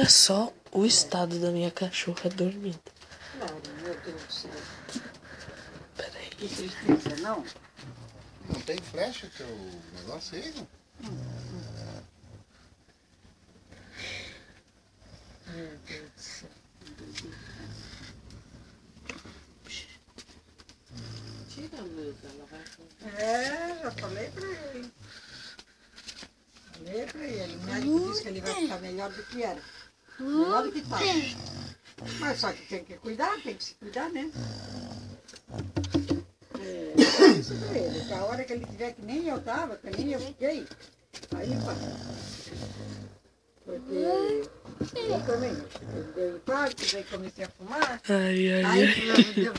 só o estado da minha cachorra dormindo. Claro, meu Deus do céu. Peraí. Que tristeza, não? Não tem flecha teu negócio aí, não? Meu Deus do céu. Tira a luz, ela vai fazer. Já falei pra ele. Falei pra ele. O médico disse que ele vai ficar melhor do que era. Melhor do que tá. Mas só que tem que cuidar, tem que se cuidar, né? Isso pra ele. Que a hora que ele tiver que nem eu tava, que nem eu fiquei, aí passa. Porque eu também. Ele deu infarto, daí comecei a fumar. Ai, ai, Aí ai.